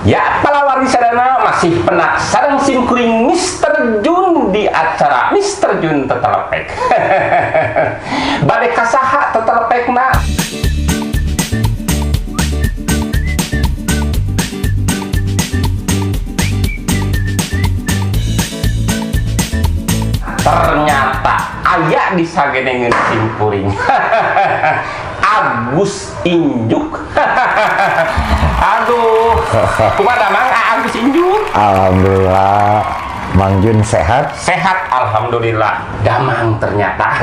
Ya, palawari sadana masih penasaran simkuring Mr. Jun di acara Mr. Jun Tetelepek. Bade kasaha tetelepekna. Ternyata aya di sagedengeun simkuring. Agus Injuk. Aduh, kumaha Mang Agus Injuk? Alhamdulillah, Mang Jun sehat? Sehat, alhamdulillah. Damang ternyata.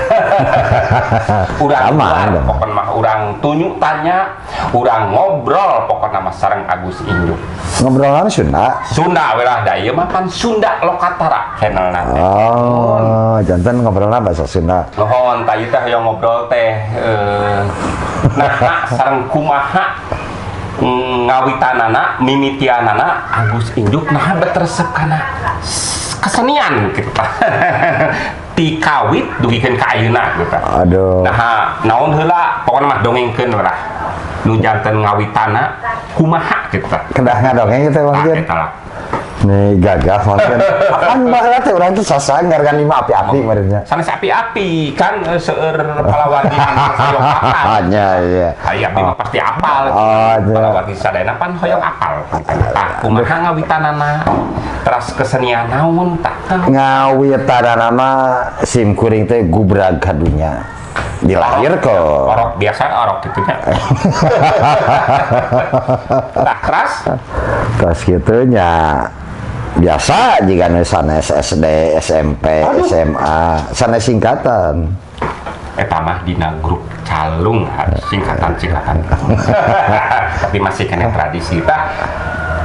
Urang pokoknya mah urang tunjuk tanya, urang ngobrol pokoknya mah sareng Agus Injuk. Ngobrolan Sunda? Sunda welah da ieu mah kan Sunda Lokatara channelna. Oh, jantan ngobrolna bahasa Sunda. Nuhun tah ieu teh yang ngobrol teh nah sareng kumaha ngawitanana mimitianana Agus Injuk nah betresep kana kesenian gitu tah. Ti kawit dugikeun ka ayeuna gitu. Aduh. Nah, naon heula pokona mah dongengkeun urang. Nu janten ngawitana kumaha gitu tah. Kedah ngadongeng kita Mang Jun. Eta lah. Nih gagah Mang Jun. Apaan baheula teh urang teh sasangar kan lima api-api meureunnya. Sanes api-api kan seueur palawadi hoyong apal. Hanya iya. Hari api mah pasti apal. Oh, palawadi sadayana pan hoyong apal. Tah kumaha ngawitanana? Teras kesenian naon tah? Ngawitanana mah simkuring teh gubrag kadunya. Dilahir ke orok biasa orok gitu nya. Tah keras gitunya. Biasa jika sanes SD, SMP, SMA, sanes singkatan. Eta mah dina grup calung singkatan. Tapi masih kena tradisi tah.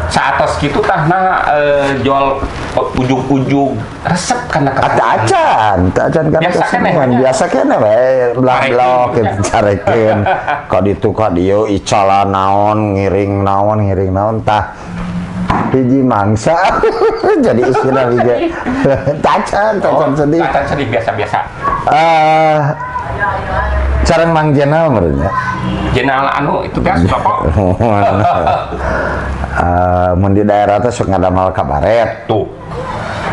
Saatos kitu tah jual ujung-ujung resep kana acan kan biasa kene we blak-blok carekeun ka ditu ka dieu icalan naon ngiring naon tah hiji mangsa jadi istilah hiji tacan sedih biasa sareng Mang Jenal meureunnya Jenal anu itu gas sokok mun di daerah teh sok ngadamal kabaret tuh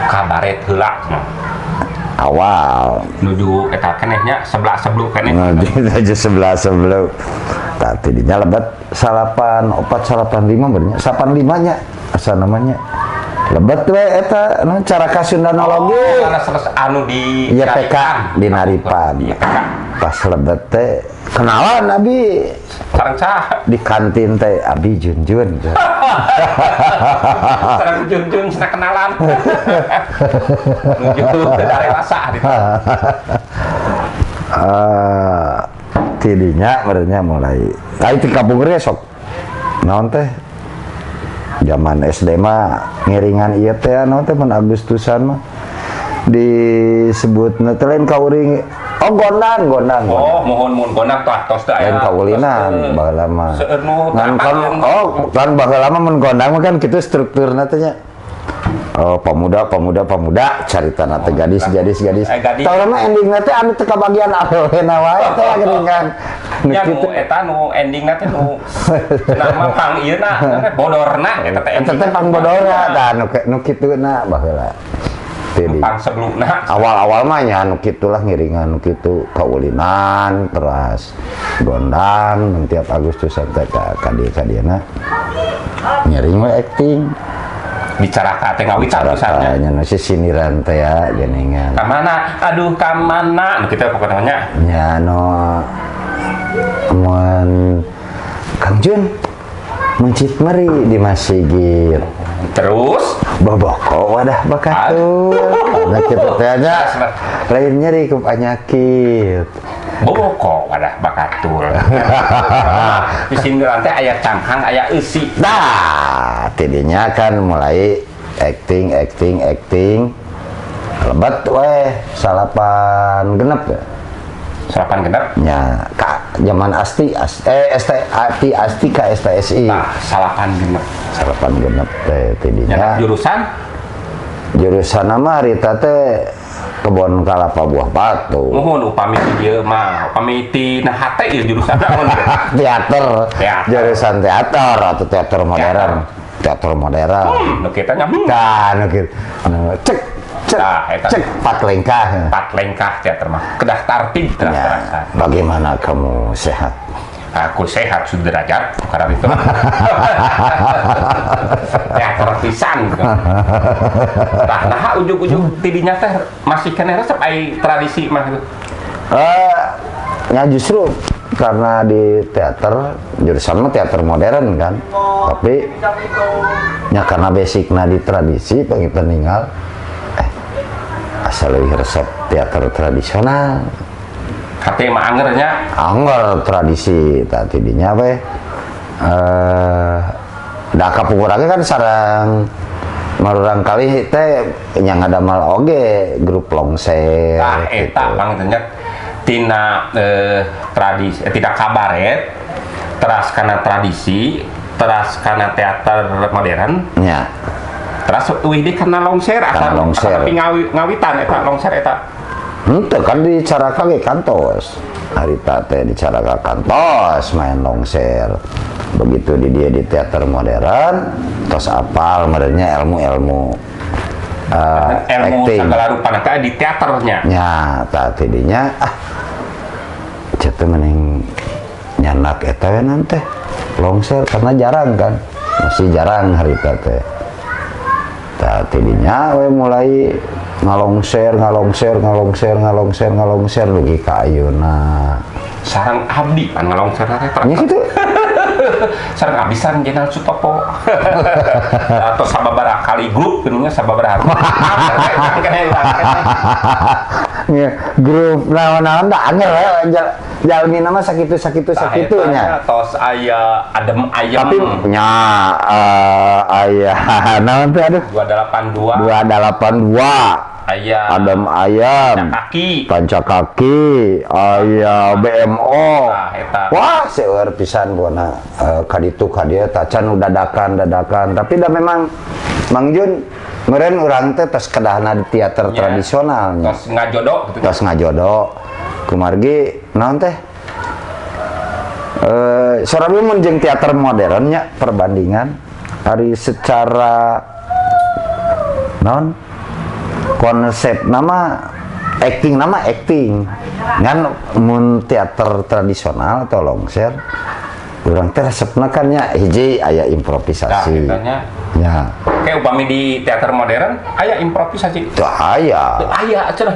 kabaret heula awal nuju eta kenehnya sebelah sebelum keneh aja sebelah tapi dinya lebat 8485 bener 85 nya asa namanya lebat we eta cara kasundanologi anu di YPK di Naripan pas lebat teh kenalan abi sareng cah di kantin teh abi Junjun sareng Junjun sana kenalan nuju dari rasa tidinya merenya mulai itu kabung sok naon teh zaman SD mah ngiringan ieu teh naon teh mun Agustusan mah disebutna teh lain kauring gondang mohon gondang tah tos teh aya kaulinan baheula mah seueur nu kan baheula mah mun gondang mah kan kitu strukturna teh nya pemuda caritana teh gadis tau mah endingna teh anu teh kabagian aweuna wae teh geuningan nya nu eta nu endingna teh nu nama pang ieu na bodorna eta teh pang bodorna tah nu kituna baheula pang sebelumna awal-awal mah nya anu kitulah ngiringan kitu kaulinan terus gondang tiap Agustusan teh ka dieu-dieuna ngiring we acting bicara teh ngawitan pisannya nya si siniran teh ya geuningan ka mana aduh ka mana kita pokoknya nya nya mun Kang Jun mencit meri di Masigit terus boboko wadah bakatul nah kita teh nya lain nyeri ku panyakit boboko wadah bakatul di sindiran teh aya cangkang aya eusi nah tidinya kan mulai acting lebat weh 8 genep ya 8 genep nya ka zaman asti ka STSI nah 8 genep teh tidinya jurusan nama Rita teh kebon kelapa buah batu. Mohon upami dia mah, upami ti nah hate ieu jurusan naon? Teater. Jurusan teater atau teater modern. teater modern. Kita nyambung. Kan gitu. Cek cek pat lengkah teater mah. Kedah tartib terasa. Bagaimana kamu sehat? Aku sehat sudrajat karena itu. Teater pisan. Nah, ujung-ujung tidinya teh masih kena resep ai tradisi mah. Ya justru karena di teater jurusan mah teater modern kan, tapi ya karena basicnya di tradisi pengen tinggal asal resep teater tradisional hati mah anggernya angger tradisi tadi dinya apa da kapungurangnya kan sarang marurang kali teh yang ada mal oge grup longser eta gitu. Bangtanya tina tradisi tidak kabaret teras karena tradisi teras karena teater modern ya teras wih karena longser tapi ngawitan eta longser eta ente kan dicaraka ge kantos harita teh dicaraka kantos main longser begitu di dia di teater modern tos apal modernnya ilmu acting segala rupa di teaternya ya tadi dinya cetu mending nyanak eta we nanti longser karena jarang kan masih jarang harita teh tadi dinya we mulai ngalongser dugi ka ayeuna sareng abdi pan ngalongser teh nya kitu sareng abisan Jenderal Sutopo atau sababaraha kali grup geuninnya sababaraha nya grup naon-naon da angel we jalmi nama sakitu nya tos aya adem ayam tapi nya aya naon teh aduh 282 aya adem ayam panca kaki aya BMO wah seueur pisan buana kaditu kadieu tacan dadakan tapi dah memang Mang Jun meureun urang teh tos kedahna di teater tradisionalnya tos ngajodo gitu tos ngajodo kumargi naon teh sorabi mun jeung teater modernnya perbandingan hari secara naon konsep nama acting kan mun teater tradisional atau longser urang teh resepna kan nya hiji aya improvisasi ya kayak upami di teater modern aya improvisasi teu aya cenah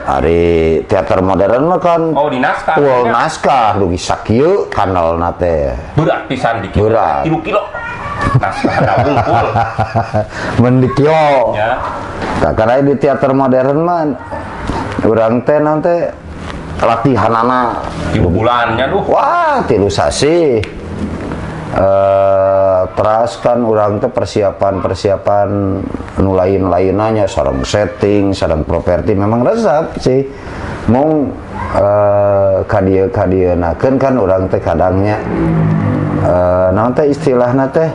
ari teater modern mah kan di naskah naskah dugi sakieu kanalna teh berat pisan di berat 3 kilo naskah wungkul mendikio ya karena di teater modern mah urang teh nanti latihanana 3 bulannya wah 3 sasi terus kan urang teh persiapan nu lain-lainanya sareng setting sareng properti memang resep sih mung kadieun kan urang teh kadangnya naon teh istilahna teh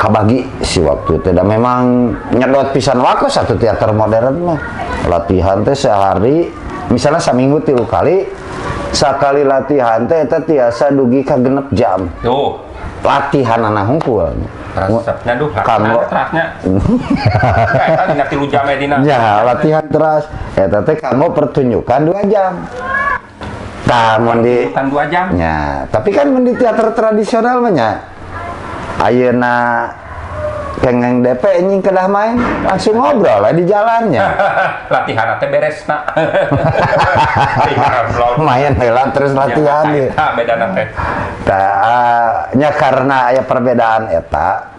kabagi si waktu teh dan memang nyedot pisan waktu satu teater modern mah latihan teh sehari misalnya saminggu 3 kali sakali latihan teh eta tiasa dugi ka 6 jam latihan anak hungkul resepnya terasnya eta dina 3 jam dina ya latihan teras eta teh kamu pertunjukan 2 jam di 2 jam ya tapi kan di teater tradisional mah nya ayeuna kengeng DP nying kedah main langsung ngobrol lah di jalannya latihan teh beresna main heula terus latihan ya bedana teh nya karena aya perbedaan eta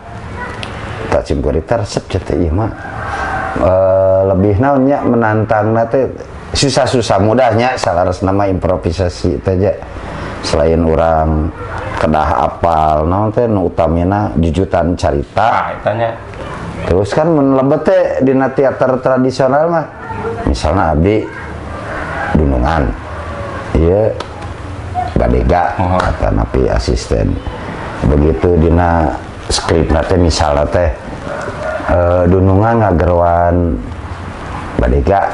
tak cimpurita resep teh ieu mah lebih naon nya menantangna teh susah-susah mudahnya salaras nama improvisasi teh aja selain orang kedah apal naon teh nu utamina jujutan carita tanya terus kan mun lebet teh dina teater tradisional mah misalnya abdi dunungan ieu badega kata napi asisten begitu dina skripna teh misalnya teh dunungan ngagerwan badega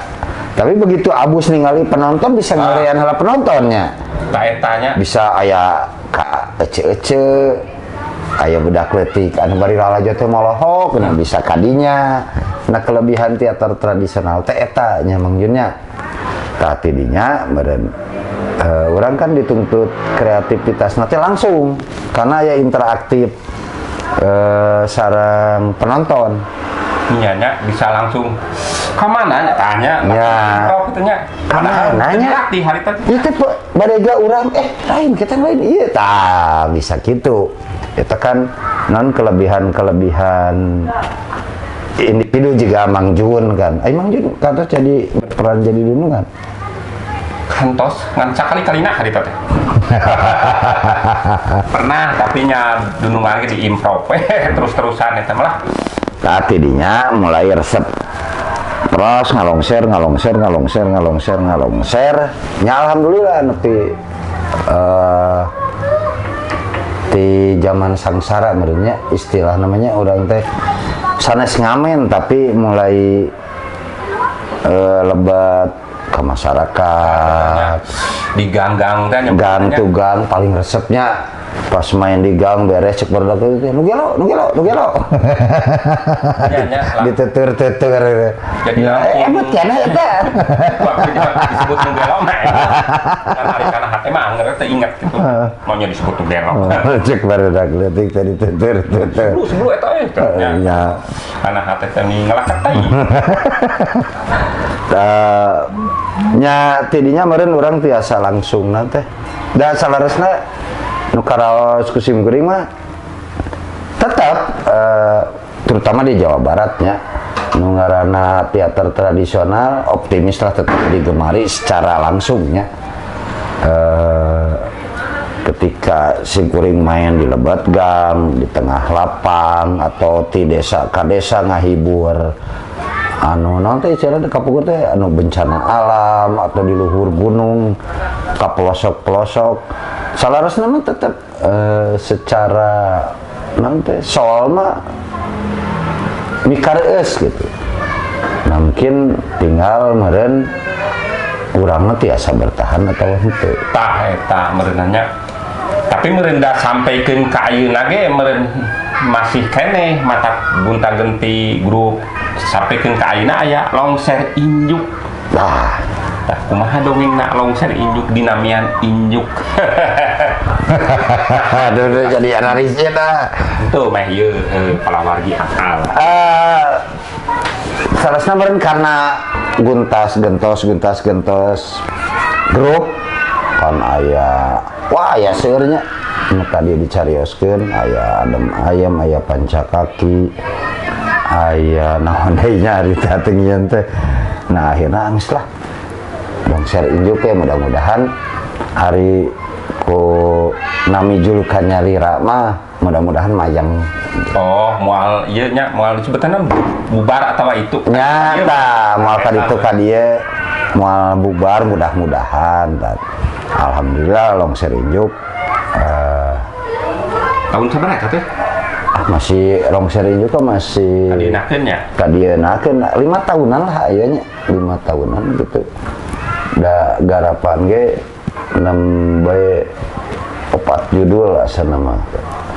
tapi begitu abus ningali penonton bisa ngerian heula penontonnya tanya bisa aya ka ece-ece aya budak leutik anu bari lalajo teh molohok nah bisa kadinya. Nah kelebihan teater tradisional teh eta nya Mang Jun nya. Tah tidinya meureun urang kan dituntut kreativitas nanti langsung karena ya interaktif sareng penonton. Iya nya bisa langsung kemana tanya ya katanya nanya di hari tadi itu badega urang lain kita lain iya tah bisa gitu itu kan non kelebihan individu juga Mang Jun kan Mang Jun kantos jadi berperan jadi dunu kan kantos ngan sakali-kalina hari tadi pernah tapi nya dunu lagi di improv terus-terusan eta malah tidinya mulai resep terus ngalongser nya alhamdulillah nepi di zaman sangsara merenya istilah namanya orang teh sanes ngamen tapi mulai lebat ke masyarakat di gang-gang teh gang tuh gang paling resepnya pas main di gang beres cek barudak itu nu gelo ditetur jadi emot kana eta waktu disebut nu gelo mah kan hari kana hate mah angger teh ingat gitu maunya disebut nu gelo cek barudak leutik tadi tetur sebelum eta ya kana hate teh ngelaket teh nya tidinya meureun urang tiasa langsung teh da salaresna nu karaos kusim kuring mah tetap terutama di Jawa Baratnya nu ngaranna teater tradisional optimis lah tetap digemari secara langsungnya ketika si kuring main di lebat gang di tengah lapang atau di desa ka desa ngahibur anu nanti cara di kapukur teh anu bencana alam atau di luhur gunung ka pelosok-pelosok salarasna mah tetap secara nanti soal mah mikareus gitu. Nah mungkin tinggal meureun urang tiasa bertahan atau henteu. Tah eta meureunanya. Tapi meureun da sampaykeun ka ayeuna ge meureun masih keneh mata gonta-ganti grup sampaykeun ka ayeuna aya longser injuk. Tah kumaha dongengna longser injuk dinamian injuk. Aduh jadi analisnya dah. Tuh mah ieu palawargi akal. Salasna meureun karena guntas gentos grup kan aya wah aya seurnya nu tadi dicarioskeun aya adem ayam aya pancakaki aya naon deui nya ari teh ngieu teh. Nah akhirna angis lah longser injuk ya mudah-mudahan hari ku nami julukannya Lira mah mudah-mudahan mayang. Oh moal ieu nya moal disebutanna bubar atawa itu nyata moal ka ditu ka dieu moal bubar mudah-mudahan alhamdulillah longser injuk tahun sabaraha teh masih longser injuk kan masih kadienakeun 5 tahunan lah aya nya 5 tahunan gitu da garapan ge 6 bae 4 judul asana mah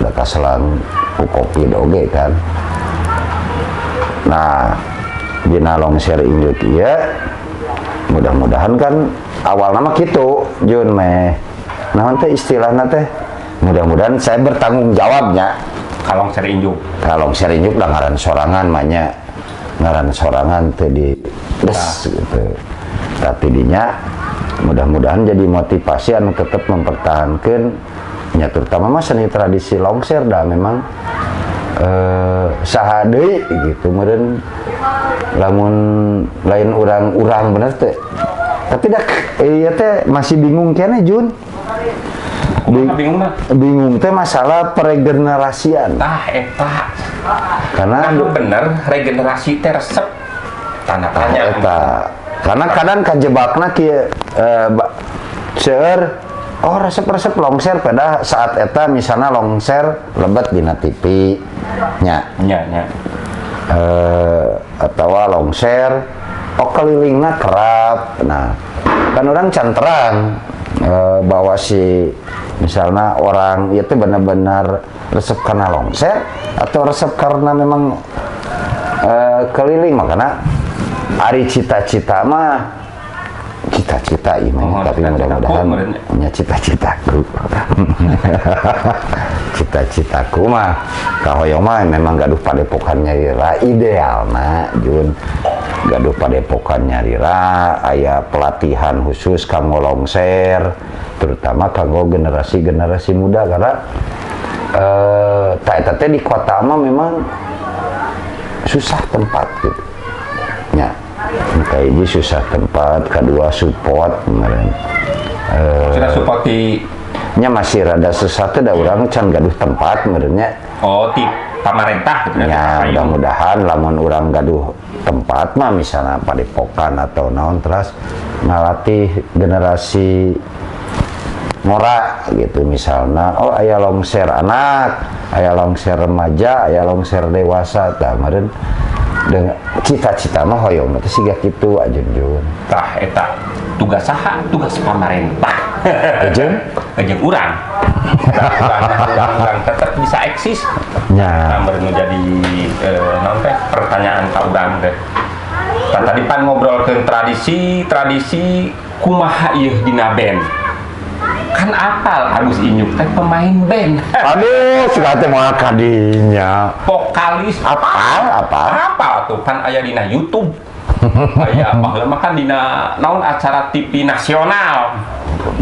da kaselang kopi doge kan. Nah dina longser injuk ieu mudah-mudahan kan awal nama kitu Jun meh naon teh istilahna teh mudah-mudahan saya bertanggung jawabnya kalau longser injuk da ngaran sorangan manya ngaran sorangan teh di des gitu. Tapi dinya mudah-mudahan jadi motivasi anu tetap mempertahankan nya terutama mah seni tradisi longser dah memang saha deui gitu meureun lamun lain urang bener teh tapi dah ieu teh masih bingung keneh Jun bingung teh masalah peregenerasian eta karena bener regenerasi teh resep tanda tanya eta karena kadang kajebakna kieu seueur oh resep-resep longser pada saat eta misalnya longser lebat dina TV nya atau longser kelilingna kerap. Nah kan orang can terang bahwa si misalnya orang itu benar-benar resep karena longser atau resep karena memang keliling, makanya ari cita-cita mah cita-cita ini, tapi mudah-mudahan punya cita-citaku. Cita-citaku mah kahoyong mah memang gaduh padepokan nyarira ideal nah Jun, gaduh padepokan nyarira aya pelatihan khusus kanggo longser, terutama kanggo generasi muda, karena tak di kota mah memang susah tempat gitu ya. Kayak ini susah tempat, kedua support kemarin. Sudah support di nya masih rada sesuatu dah orang can gaduh tempat kemarinnya. Oh, di pemerintah gitu ya. Mudah-mudahan lamun orang gaduh tempat mah misalnya padepokan atau naon terus ngalatih generasi mora gitu, misalnya oh aya longser anak, aya longser remaja, aya longser dewasa, tah meureun dengan cita-cita mah hoyong teh siga kitu Ajun Jun. Tah eta tugas saha? Tugas pamarentah. Jeung urang. Urang tetap bisa eksis. Nya. Meureun jadi naon teh pertanyaan ka urang teh. Tadi pan ngobrolkeun tradisi kumaha ieu dina band. Kan apal Agus Inyuk teh pemain band. Aduh, sudah teh moal kadinya. Vokalis apa tuh kan aya dina YouTube. Aya apa heula mah kan dina naon acara TV nasional.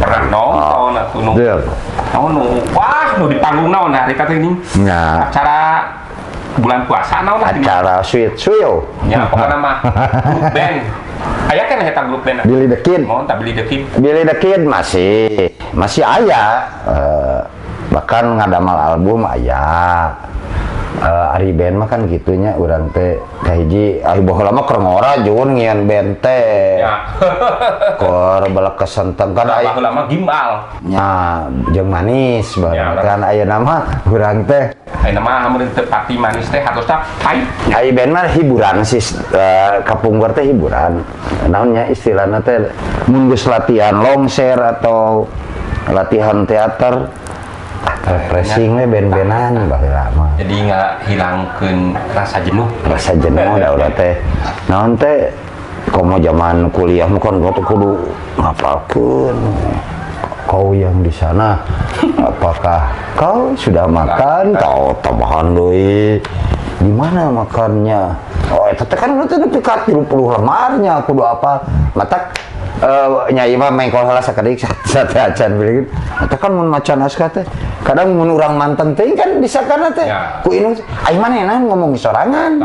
Pernah nonton atuh nu. Naon nu wah nu di panggung naon hari kata ini. Nya. Acara bulan puasa naon lah acara sweet suyo. Ya pokokna mah grup band. Aya kan eta grup band. Billy the Kid. Mohon tak Billy the Kid. Billy the Kid masih aya, bahkan ngadamal album aya. Ari band mah kan gitunya urang teh kahiji ari baheula mah keur ngora Jun ngian band teh. Ya. Keur balak kesenteng kan aya baheula mah gimbal. Nya jeung manis banget kan aya nama urang teh. Aya nama hamun teu pati manis teh harusna pahit. Ari band mah hiburan sih kapungkur teh hiburan. Naonnya istilahna teh mun geus latihan longser atau latihan teater refreshing we band-bandan baheula mah. Jadi nggak hilangkeun rasa jenuh da urang teh. Naon teh komo zaman kuliah mah kan kudu ngapalkeun. Kau yang di sana, apakah kau sudah makan? Kau tambahan deui. Di mana makannya? Oh, eta teh kan teh dekat 30 lemarnya kudu apa? Matak nyai mah mengkol heula sakedik sate acan bieu. Eta kan mun macan aska teh. Kadang mun urang manten teh kan disakana teh. Ku inu ai manehna ngomong sorangan.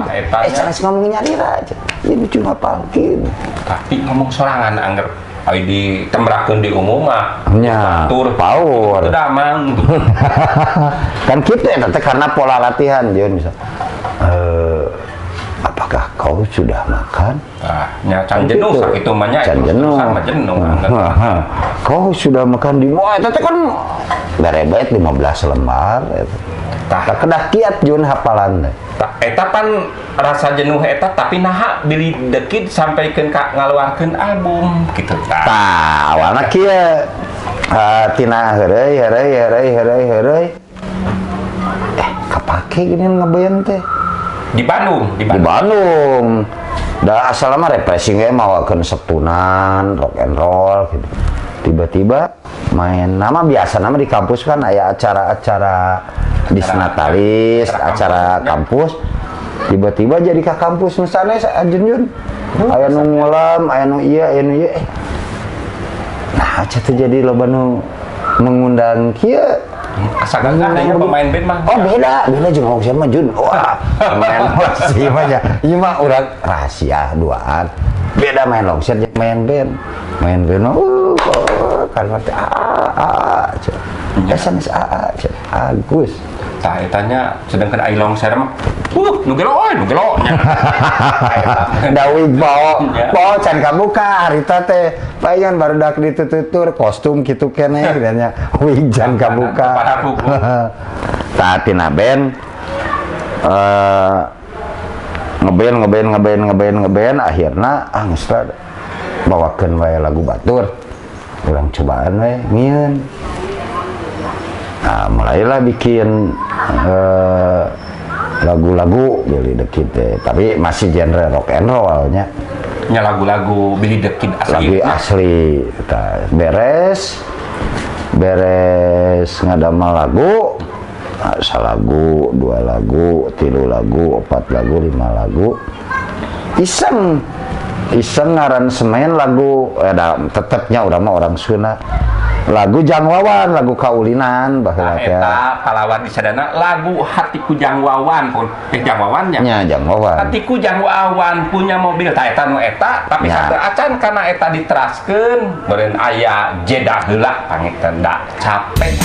Sanes ngomong nyarira aja. Ieu cuma palkin. Tapi ngomong sorangan angger ai ditembrakeun di umum mah. Nya. Tur power. Teu damang. Kan kitu eta teh karena pola latihan Jun bisa. Apakah kau sudah makan? Nya can jenuh sakitu mah nya. Can jenuh. Sama jenuh. Kau sudah makan di mana? Eta teh kan berebet 15 lembar eta. Tah kedah kiat Jun hafalan teh. Eta pan rasa jenuh eta tapi naha Billy the Kid sampaikeun ka ngaluarkeun album kitu tah. Awalna kieu tina heureuy kapake gini ngeband teh. Di Bandung. Da asal mah refreshing we mawakeun sepunan rock and roll gitu. Tiba-tiba main nama biasa nama di kampus kan aya acara-acara disnatalis, acara kampus. Tiba-tiba jadi ke kampus misalnya Ajun aya nu ngulam, aya nu ieu, nah aja tuh jadi loba nu mengundang kieu. Asal-asal aya pemain band mah. Oh beda jeung Hong mah Jun. Wah, main longser mah ya. Ieu mah urang rahasia duaan. Beda main longser jeung main band. Main band kan mah SMS Agus. Tah etanya sedangkan ai longser mah nu gelo nya. Dawi bawa can kabuka harita teh payan barudak ditutur kostum kitu keneh nya wijan kabuka. Tah tina band ngeband akhirna geus bawakeun wae lagu batur. Urang cobaan we ngieun. Nah, mulailah bikin lagu-lagu Billy the Kid tapi masih genre rock and rollnya. Nya lagu-lagu Billy the Kid Lagu asli. Beres ngadamel lagu, salagu, 2 lagu, 3 lagu, 4 lagu, 5 lagu. Iseng ngaransemen lagu tetepnya urang mah orang Sunda. Lagu Jangwawan, lagu kaulinan baheula teh. Eta palawan di sadana lagu Hatiku Jangwawan pun Jangwawannya. Nya Jangwawan. Hatiku Jangwawan punya mobil ta eta nu eta tapi Ya. acan kana eta diteraskeun meureun aya jeda heula pangitenda capek.